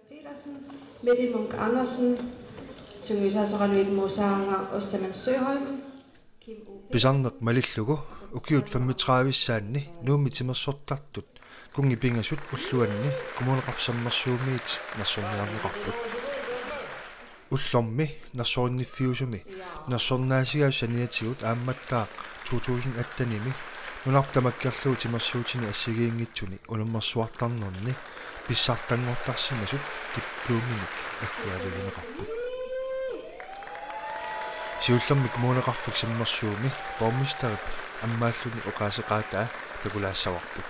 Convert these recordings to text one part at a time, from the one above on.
Petersen, Mette Munk Andersen, Tungisaasaqaluit Musaanga, Osterman Søholm, Kim O. Pisarneq malillugu ukiut 35-saanni nuumi timersortartut kungipingasut ulluanni kumuneqarsammersuumiit narsorniarneqarput ullormi narsoorniffiusumi narsornaasigaasaniatigut aammattaaq 2008-nimi nunartamakkerluu timersuutini assigiingitsuni ulummersuartarnerni pissartanngortarsimasut kippuuminik akkualulineqarput siullermi kumuneqarfik sammersuumi pormistarip аммааллуни оқаасеқаатаа такулаассаварпут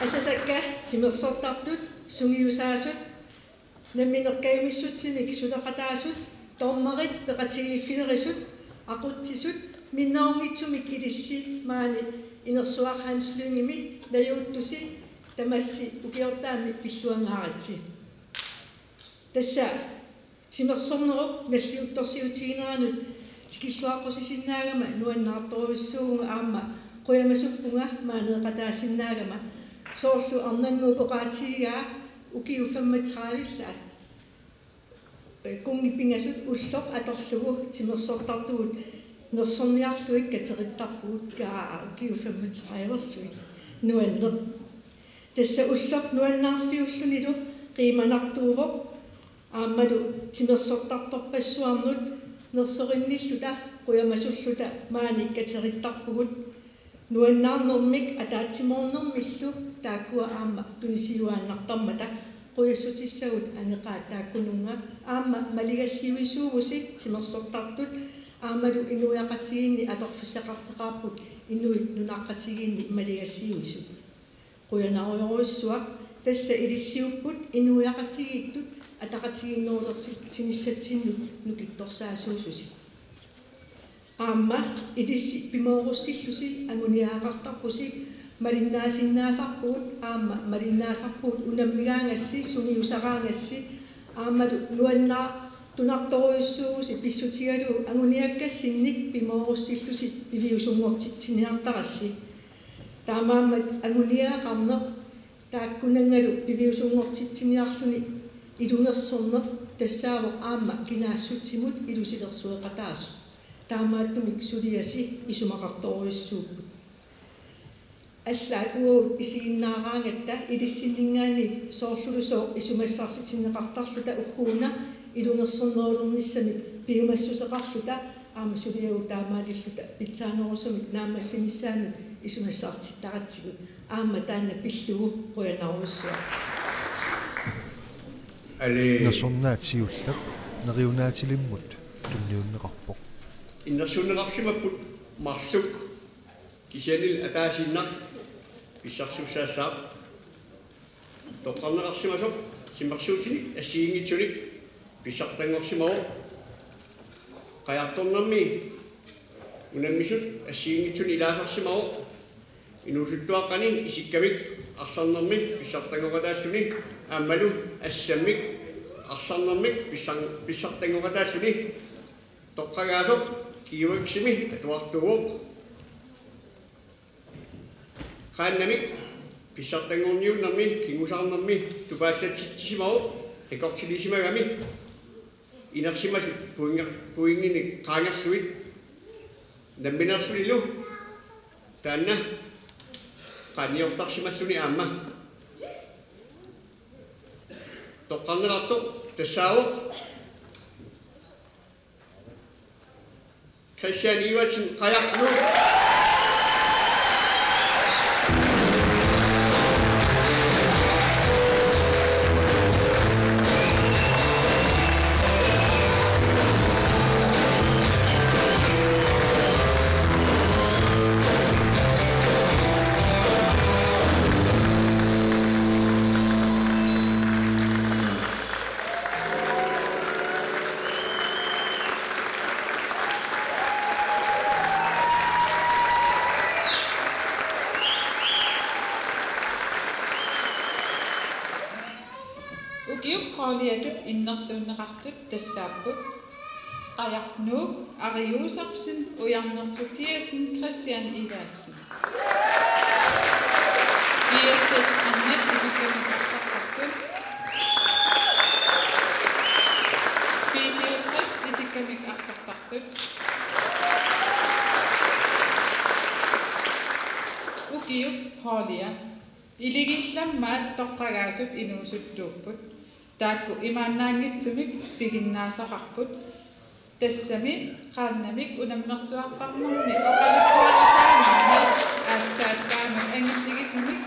асасакка тимерсортартут сунгиусаасут намминеркаимиссутсимик сулеқатаасут тормарит пеқатигиффилерисут ақуттисут миннаарнгитсумик илисси маани инерсуақхаанслунгими наюуттуси тамасси укиортаами пиллуангааратси тасса тимерсорнеруп наллиутторсиутигинеранут тикиллуаққусисиннаагама нуаннаарторуиссуугунга аама қуямасуппунга маанеқатаасиннаагама соорлу арнангуупоқаатигигаа укиу 35-саат кунгиппингасут уллоқ аторлугу тимерсортартугут нерсорниарлуик катериттарпугут каа укиу 35-ерсуи нуаннер тасса уллоқ нуаннаарфиуллунилу қиманартуувоқ ааммалу тимерсортарторпассуарнут нерсоринниллута қуямасуллута маани катериттарпугут нуаннаарнэрмик атаатсимоорнэрмиллу тааккуа аама тунисиуааннартармата қуяссутиссагут анеқаа тааккунунга аама малигассиуисуугуси тимерсортартут аамалу инуяқатигинни аторфиссақартеқарпут инуит нунаққатигинни малигассиуисут қуянаруйоруиссуақ тасса илиссиуппут инуяқатигиттут атақатигиннуулерси тиниссатсиннут нукитторсаасуусуси аама идисси пимооруссиллуси агуниаақартарпуси малиннаасиннаасарпуут аама малиннаасарпуут унаммигаангасси суниусараангасси аамалу нуаннаа тунарторуиссууси писсутигалу агуниаккассинник пимооруссиллуси пивиусунгортитсиниартарасси таамааммат агуниаақарнеқ тааккунангалу пивиусунгортитсиниарлуни илунерсорнер тассаавоқ аама кинаассутсимут илусилерсуеқатаасу таамааттумик сулиаси исумақарторуиссууппут аллаат уут исигиннаараангатта илиссиннингаани соорлулусоо исумассаарситиннеқартарлута уггууна илунерсорнерулерниссами пиумассусеқарлута аама сулиагу таамаалиллута питсаанерусумик наамассиниссаанут исумассаарситтаратсигут аама таанна пиллугу қуянаруиссуа насорнаатсиуллак нериунаатилиммут тунниуннеқарпоқ иннерсуннеқарсимаппут марлук кисианил атаасиннар писсарсуссаассаап тоққарнеқарсимасоқ симмарсуутини ассигингитсуник писсартангорсимао қаярторнарми унаммисут ассигингитсуни илаасарсимао инуусуттуаққани исиккамик арсарнерми писсартангоқатаассуни ааммалу ассаммик арсарнермик писсартангоқатаассуни тоққагаасоқ киуаксими атуартугоқ qaannamik pissartangorniunnarmi kingusarnermi tupaallatsitsisimaoq ekortilisimagami inersimasut puingini qaangerluit namminerluilu taanna qaanniortarsimassuni aamma toqqarnerartoq tassaawoq Christian Iversen qajarnu Ukiuqqaaliatut innersuunneqartut tassaaput qajarnuuk ariuusarsin ujarnertukiasin Christian Iversen PSS annat isikkamik aqsartartut PC60 isikkamik aqsartartut ukiu haalia iligillammaat toqqagaasut inuusuttuupput taakku imaannaangittumik piginnaasaqarput тассами qaannamik unammersuartarnermi oqalutsuarasaanarmi aatsaatkaama angitigisumik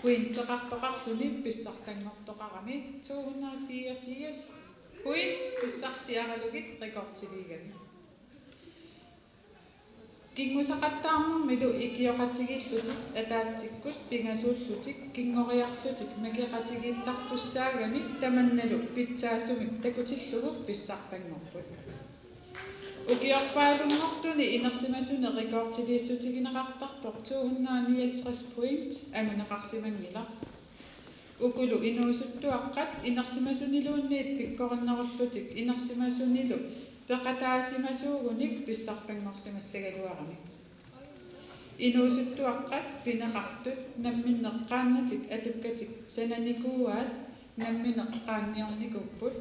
puintteqartoqarluni pissartangortoqarami 284 puint pissarsiaralugit rekortiligami kingusaqattaarnermilu ikioqatigillutik ataattikkut pingasuullutik kingoriarlutik makiqatigiittartussaagami tamannalu pitsaasumik takutillugu pissartangorput ukiorpaalungortuni inersimasune rekortiliissutigineqartartoq 259 point anguneqarsimangila ukulu inuusuttuaqqat inersimasuniluunniit pikkorinnerullutik inersimasunilu peqataasimasууgunik pissarpangorsimassagaluarami inuusuttuaqqat pineqartut namminneqqaannatik atukkatik sananikuuaat nammineqqaanniornikupput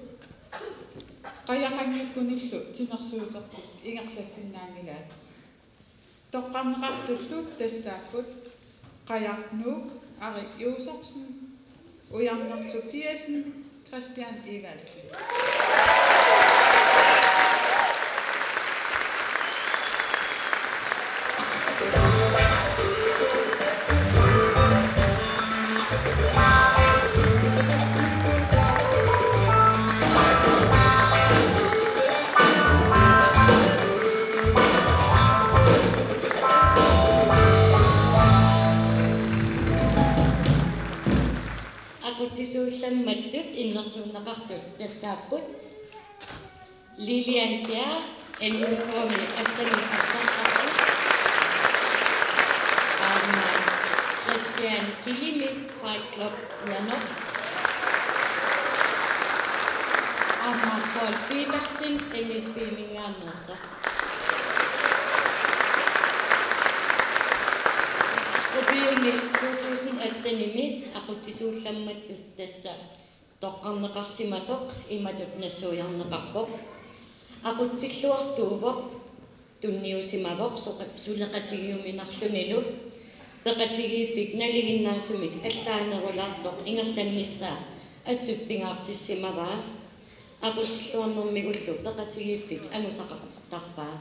qayaqanngikkunillu timersuutertik ingerlassinnaangilaat toqqarneqartullu tassaapput qayarnuuk ari Josefsen ujarnertu Piasen Christian Evalsen Tisuullammattut innersuunneqartut tassaapput Lilian Pierre ennukomi assami arsartartut Christian Kilimi Fight Club Nanok Paul Petersen MSB Mingaannersa Upiumi 2008-nimi aqutisuullammattut tassa toqqarneqarsimasoq imatut nassuujarneqarpoq aqutsilluartuuvoq tunniusimavoq suleqatigiuminarlunilu peqatigiiffik naliginnaasumik allaanerulaartoq ingerlannissaa assuppigaartissimavaa aqutsilluarnermigullu peqatigiiffik angusaqartarpaa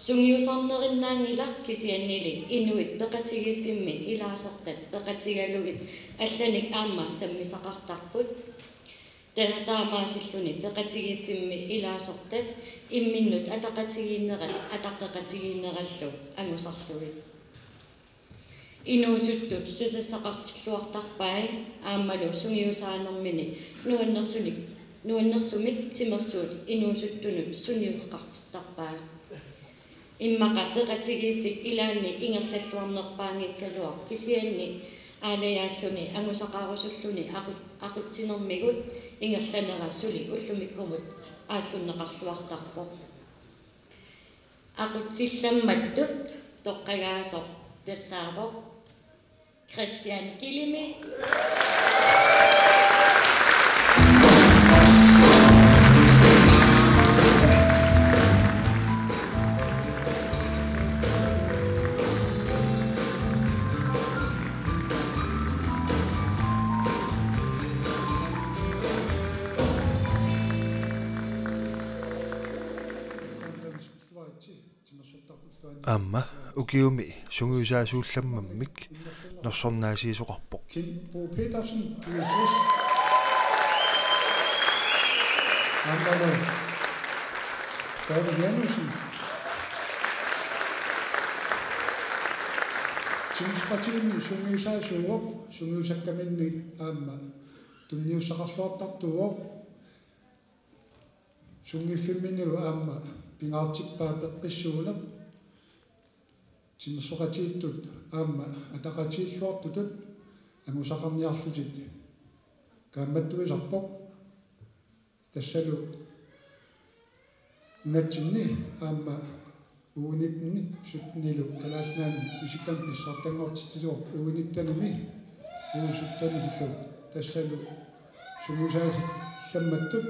sungiusarnerinnaangila kisiannili inuit peqatigiiffimmi ilaasortat peqatigalugit allanik aamma sammisaqartarput taamaasilluni peqatigiiffimmi ilaasortat imminnut ataqatigiinnerat ataqqeqatigiinnerallu angusarlugit inuusuttut susassaqartilluartarpai aammalu sungiusaanermini nuannersumik timersuut inuusuttunut sunniuteqartittarpaa immaqa peqatigiiffik ilaanni ingerlalluarnerpaangikkaluar kisianni aalayaalluni angusaqaarusulluni aqutsinermigut ingerlanera suli ullumikkumut aallunneqarluartarpoq aqutsillammattut toqqagaasoq tassaavoq Christian Kilimi Amma ukiumi sunguisaasuullammamik nersornaasiisuqarpoq Bo Petersen USS Andalo David Janussen Timusqatiimmi sunguisaasuuroq sunguisakkaminni aamma tunniussaqarluartartuuroq sungiffimmiниlu aamma pingaartippaa peqqissuuneq timusqatiittut aamma ataqatiilluartutut angusaqarniarlutit kaammattuisarpoq tassalu natsinni aamma uunitni sutnilu kalaalnaani isikam pissartangortitisuuq uunittanimi uusuttani hillu tassalu sumusaas lammattut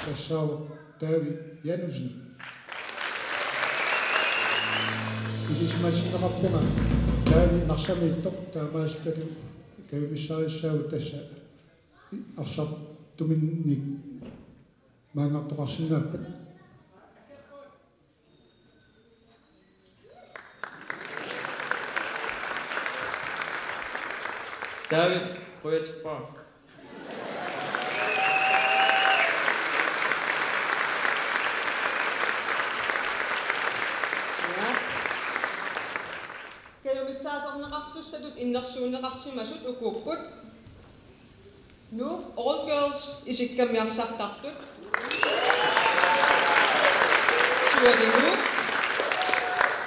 тассаава таави янусни илисмасинеқарпунга таави нарсамииттоқ таамаасталу кавимиссариссаау тасса арсар туминник маангартоқарсинааппат таави қоятпаа Saasarneqartussalut innersuuneqarsimasut ukuupput nu all girls isikkamiarsartartut sualinu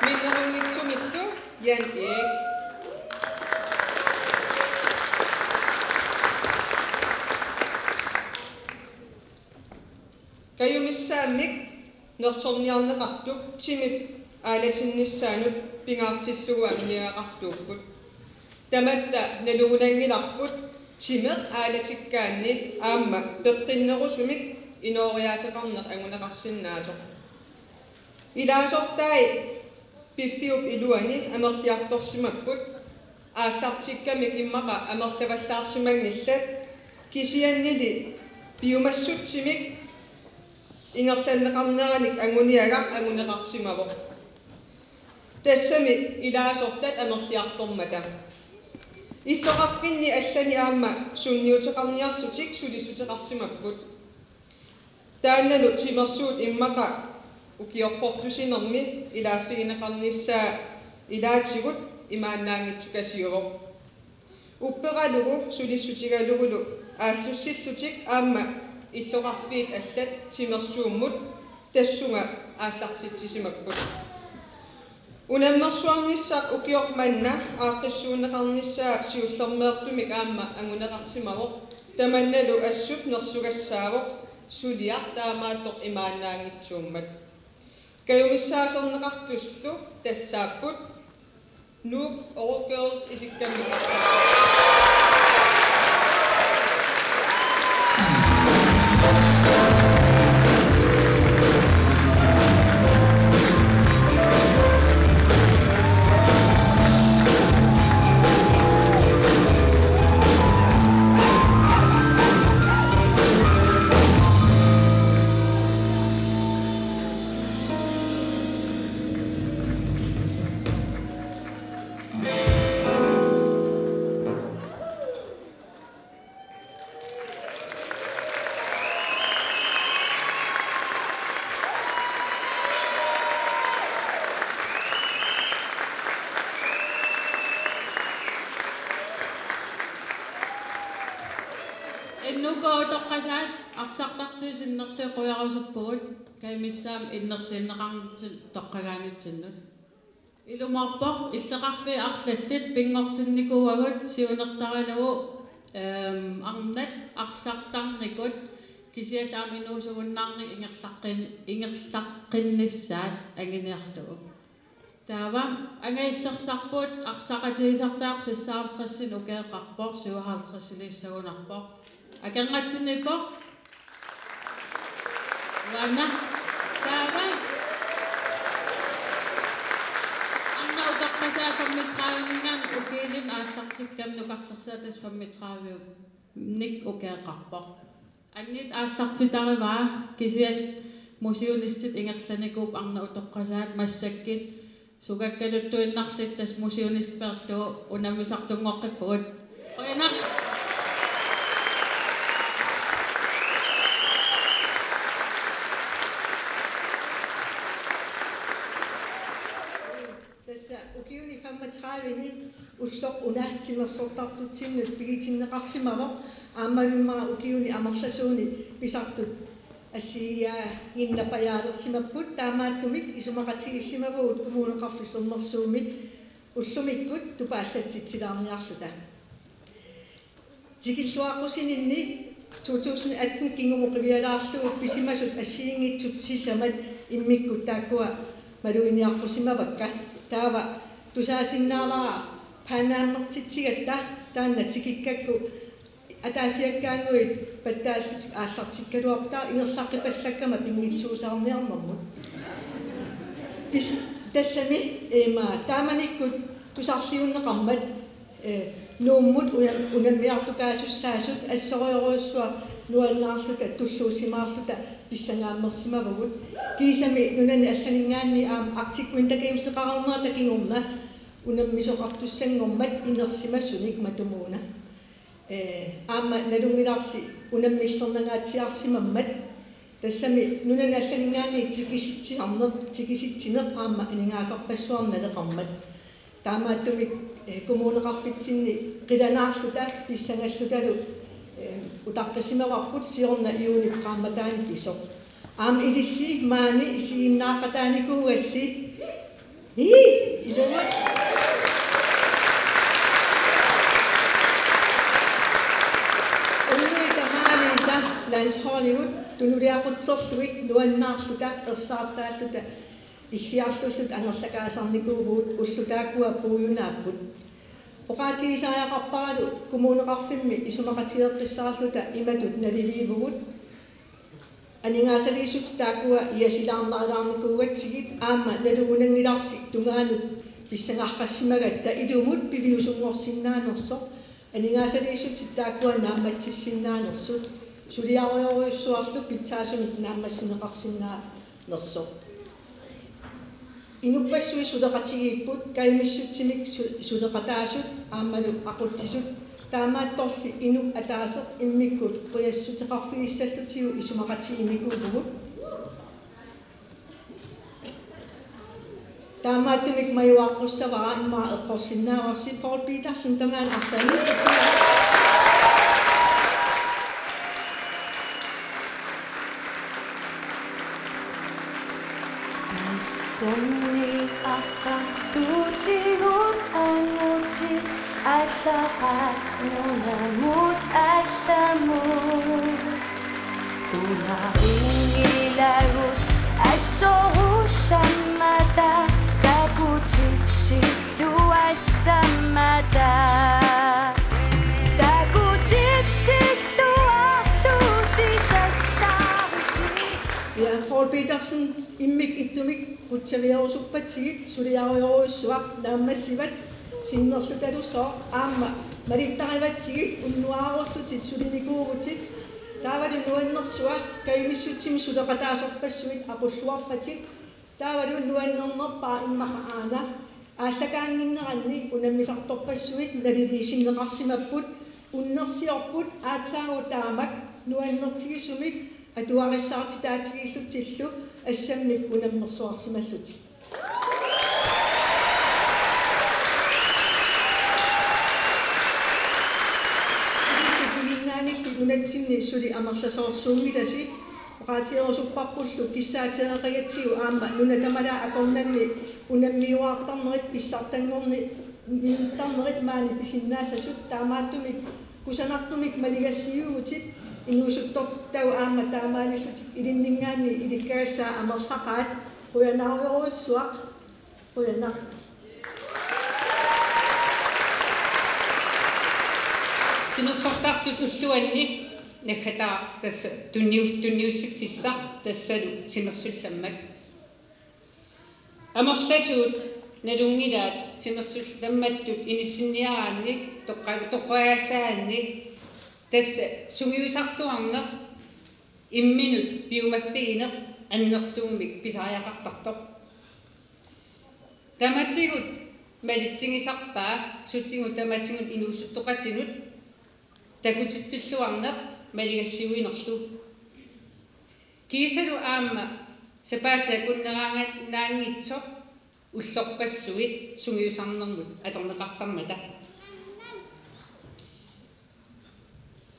minnerunngitsumillu Jan Eek kayumissaamik nersorniarneqartuk timip aalatinnissaanut pingaartilluguamniaqartuupput tamatta nalugunangilarput timeq aalatikkaanni aamma peqqinnerusumik inooriaaseqarneq anguneqarsinnaatoq ilaasortai piffiup iluani amerliartorsimapput aallartikkamik immaqa amerlavallaarsimangillat kisiannili piumassutsimik ingerlanneqarneranik anguniagaq anguneqarsimavoq тассами илаасортат амерлиартормата иллоқарфинни аллани аама сунниутеқарниарлутик сулисутеқарсимаппут таанналу тимерсуут иммақа укиорпортусинерми илааффигинеқарниссаа илаатигут имааннаангитсукасиуроқ уппералугу сулиссутигалугулу ааллуссиллутик аама иллоқарфиит аллат тимерсууммут тассунга ааллартитсисимаппут унаммерсуарниссаа укиорманна ааққиссуунеқарниссаа сиуллермеэртумик аама ангунеқарсимавоқ таманналу ассут нерсугассаавоқ сулиар таамааттоқ имааннаангитсууммат каюмиссаасернеқартуслу тассааппут нук all girls исиккаммиқарсаа Ennugotoqqasaat aqsartartuisinnerliquyarusuppugut kaimissaam innersiinneqarnitit toqqagaanitsinut ilumarpoq illeqarfi arlallit pingortinnikuagut siunertarilugu arnat aqsartarnikut kisiasaam inuusugunnaarnik ingerlaqqinnissaat anginiarlugu taava angaillersaarpuut aqsaqatigisartaaqsissaarutrassin ukeeqqarpoq 57 akangatsinnipoq wana taava anna utoqqasaa 35-ningaan ukiilin aallartikkamnukarlersaa tas 35 nik ukeeqqarpoq annit aallartitarivaa kisial museonistit ingerlanikuup arna utoqqasaat massakkit sugakkaluttuinnarlit tas museonistperlugu unammisartungoqqippugut oina ukiuni 35-ni ulloq unaattimersortartutsinnut pigitinneqarsimavoq aammalummaa ukiuni amerlasuuni pisartut ассииаа гиннапаяалерсимаппут таамааттумик исумақатигиссимавуут кумуунеқарфиссернерсуумик уллумиккут тупааллатситсилаарниарлута тикиллуаққусининни 2018 кингумоқивиалаарлугут писимасут ассиингитсут сисамат иммиккут тааккуа maluiniarpusimavakka taava tusaasinnaavaa paanaammertitsigatta taanna tikikkakku ataasiakkaanguit pattaallut aallartikkaluartaa ingerlaqqipallakama pingitsuusaarniarnermut tassami taamanikkut tusarliunneqarmat nuummut unammiartukaasussaasut assorioruyussua nuannaarluta tulluusimaarluta pissangaammersimavagut kiisami nunani allaningaanni Arctic Winter Games eqararnera takingorna unammisoqartussangormat inersimassunik matumuuna aamma nalungilarsi unammillernaгаатиарсимаммат тассами нунани алланингаани тикиситсинеқ аама анингаасарпассуарналеқармат таамааттумик коммунеқарфитсинни қиланаарлута писсангаллуталу утаққисимаварпут сиорна иуни qaamataani piso aam idissi maani isiinnaaqataanikuugassi ilua Landshollywood tunuriaqutserluit nuannaarluta ersaartaalluta iggiarlullut angerlakaasarnikuuvuut ullutaakkua puuyunaapput oqaatigisaajaqarparalu kumuuneqarfimmi isumaqatigeqqissaarluta imatut naliliivugut aningaasaliisut taakkua iasilaarnarilaarnikuugatsigit aamma naluunangilarsi tungaanut pissangarqassimagatta ilumut piviusungorsinnaanerso aningaasaliisut taakkua naammatsissinaanersut suliaroyoruyussuarlu pitsaasumit naammassineqarsinnaa nerso inuppasui suleqatigiipput kaimissutsimik suleqataasut aammalu aquttisut taamaattorli inuk ataaseq immikkut qiassutiqarfigissallutigu isumaqatiginnikuuvugut taamaattumik majuaqqussavara immaa eqqorsinnaavarsi Paul Petersen tamaan arlani Sonni asa tujiut anguti nunamut allamut unahingilagut asohusamata takutitsi duasamata takutitsi duatusisassarusi ja Paul Petersen immik ittumik kutsaviarusuppatigit suliaruyoruyussuaq naammassivat sinnerlutalussoo aamma malittarivatsigit unnuaarullutit sulinikuurutit taavalu nuannersua kaimissutsim suleqataasorpassuit aqulluarpatit taavalu nuannernerpaa immaqa aana ааллакаангиннеранни унаммисарторпассуит налилиисиннеқарсимаппут уннерсиорпут аатсаагу таамак нуаннертигисумик атуариссаарти таатигииллутсиллу ассаммик унаммерсуарсималлути пилингаанилли унатсинни сули амерласоорсуунгиласи oqaatiерусуппарпуллу киссаатеэқигатсигу аама нунатамала акорнанни унаммиуаартарнерит писсартангорни миуттарнерит маани писиннаасасут таамааттумик кусанартумик малигассиугутит инуусуттортау аама таамаалиллутик илиннингаанни иликкагассаа амерлақаат quyanaaruyoruissuaq quyana sinersortaartut ulluanni nakhataa tassa tunniussiffissa tassalu sinersullammak amerlasuut nalungilaat sinersullammattut inissinniaraanni toqqagassaanni tassa sungiusartuarneq imminut piumaffigineq annertuumik pisaajaqartartoq tamatigut malitsingisarpaa sutigu tamatigut inuussuttoqatinut takutittilluarneq maligassiuinerlu kiisalu aamma sapaatia kunneraangat naangitsoq ullorpassuit sungiusarnermut atorneqartarmata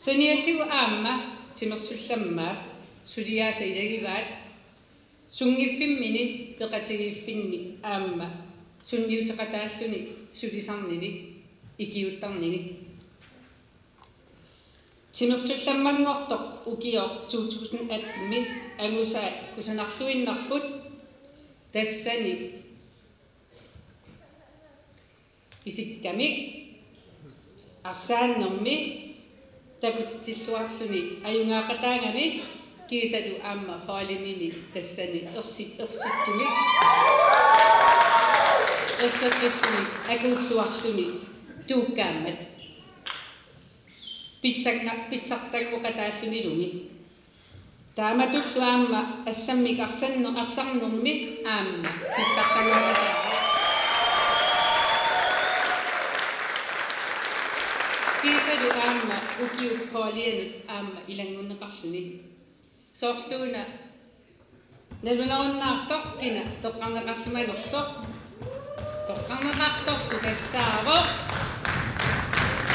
soniatigu aamma timersullammaa suliaasa ilagivaat sungiffimini peqatigiiffinni aamma sunniuteqataalluni sulisarnini ikiuttarnini timersullammanngortoq ukior 2018 angusaat kusanarluinnarput тассани исиккамик арсааннэрми такутитиллуарлуни аюнгаақатаангами кисалу аама хаалимини тассани ерситтумик эссаккассуни акууллуарлуни тууккааммат писсартаггуқатааллунилуни тааматуллуаама ассаммик арсарнерми аама писсартаггуқатаа кисалу аама укиуп хаалианут аама илангуннеқарлуни соорлууна налунаруннаартортина тоққарнеқарсималерсо тоққарнеқарторлу тассааво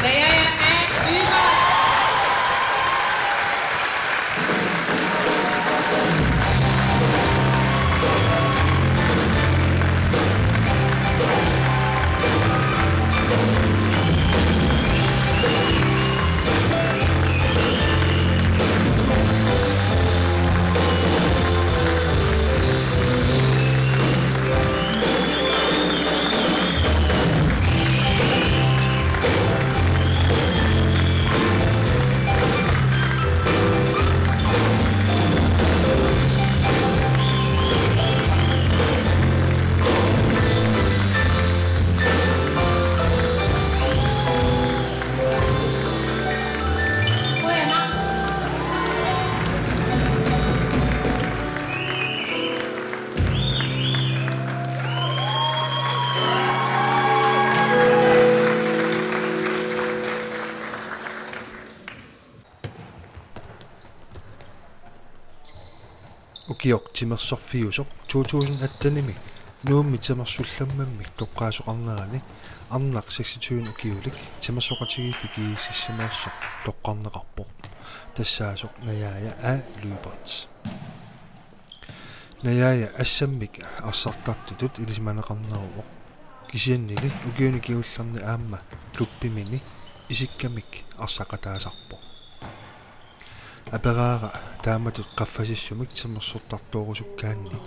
Dayaya Viva! Ukiortimersorfiusoq 2018-nimi nuummi timersullammammik toqqaasuqarnerani arnaq 26 ukiulik timersoqatigii kiisissimaassoq toqqarneqarpoq tassaasoq nayaaya a Lübert nayaaya assammik arsartartutut ilismaneqarneruvoq kisiannili ukiuni kiullarni aamma kluppimini isikkamik arsaqataasarpoq апераара тааматут qaffasissumik timersortartuorusukkaanni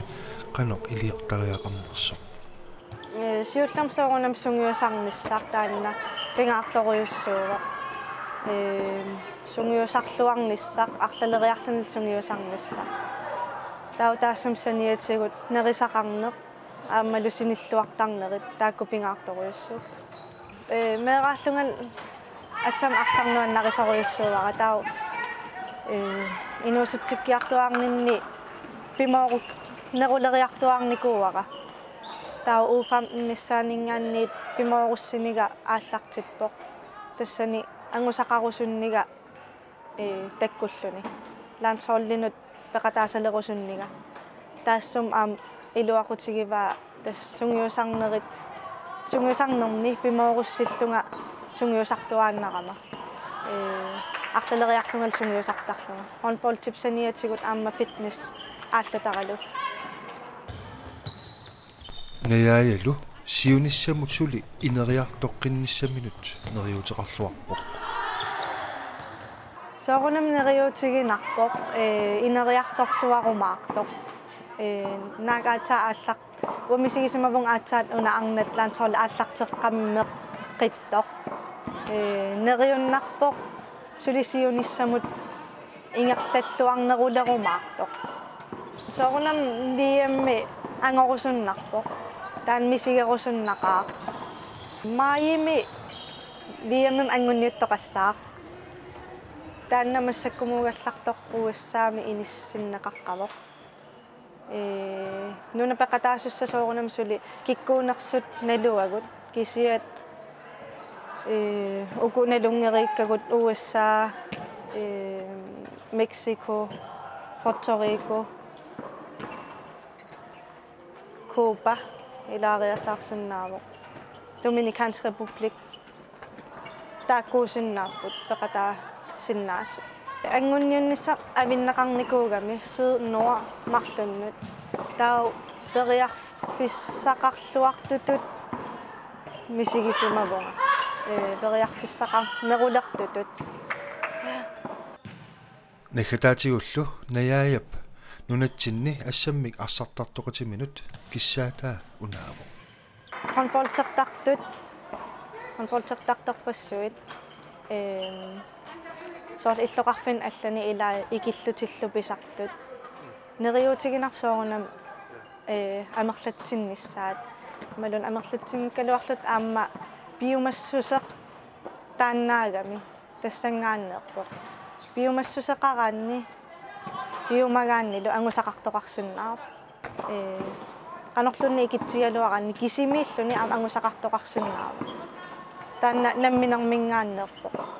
qanoq iliiqtariaqarnersoq сиулларсоорунам сунгиусарниссаар таанна пингаарторуйуссууга сунгиусарлуарниссақ арлалериарлунит сунгиусарниссаа тау таассам саниатигут нерисақарнеқ аамалусиниллуартарнерит таакку пингаарторуйуссуу меэрааллуган ассам арсарнуаннарисоруйуссууара тау инусутсиккиартуарнинни пимоорут нерулериартуарникууара таа уфам ниссаанингаанниит пимооруссинига ааллартиппоқ тассани ангусақарусуннига таккуллуни лансоорлинут пеқатаасалерусуннига таассум аам илуақутигиваа тас сунгиусарнерни пимооруссиллунга сунгиусартуааннарама арлалериарлунгал сунгиусартарлунга хонбол типсаниатигут аама фитнес ааллутаралу наяалу сиунissамут сули инериартоққинниссаминут нериутеқарлуарпоқ соорунам нериутигинарпоқ инериарторлуарумаартоқ наагаатаа ааллақ уамисигисимавун аатсаат уна арнат лаансоола ааллартеққаммеқ қиттоқ нериуннарпоқ сулисиунissамут ингерллаллуарнерулерумаартоқ соорунам биэмми ангорусуннарпоқ таан мисигерусуннақаа маими биэммим ангунниуттоқассаа тааннамассаккумугаллартоқ уассаами иниссиннеқаққавоқ нуна пеқатаасусса соорунам сули киккуунерсут налуагут кисиат укуналунгериккагут USA Mexico Puerto Rico Cuba илаариасаарсиннаавоқ Dominicansk Republik тааккуусиннааппут пеқатаа синнаасу ангунниуннисса авиннеқарникуугами сид нор марлуннут таа периарфиссақарлуартутут мисигисимавонга периарфиссақар нерулертутут нахатаатигуллу наяаяп нунатсинни ассаммик арсартартоқатиминут киссаатаа унааво Honpoltertartut sort illoqarfin allani ila ikillutillubisartut neriutiginarsoorunam amerlatsinnissaat malun amerlatsinnikkaluarlut aamma biomassuseq taannaagami tassangaanneerpoq biomassuseqaraanni biomagaannilu angusaqartoqarsinnaar qanorlunni ikitsialuaranni kisimiilluni angusaqartoqarsinnaar taanna namminermingaanneerpoq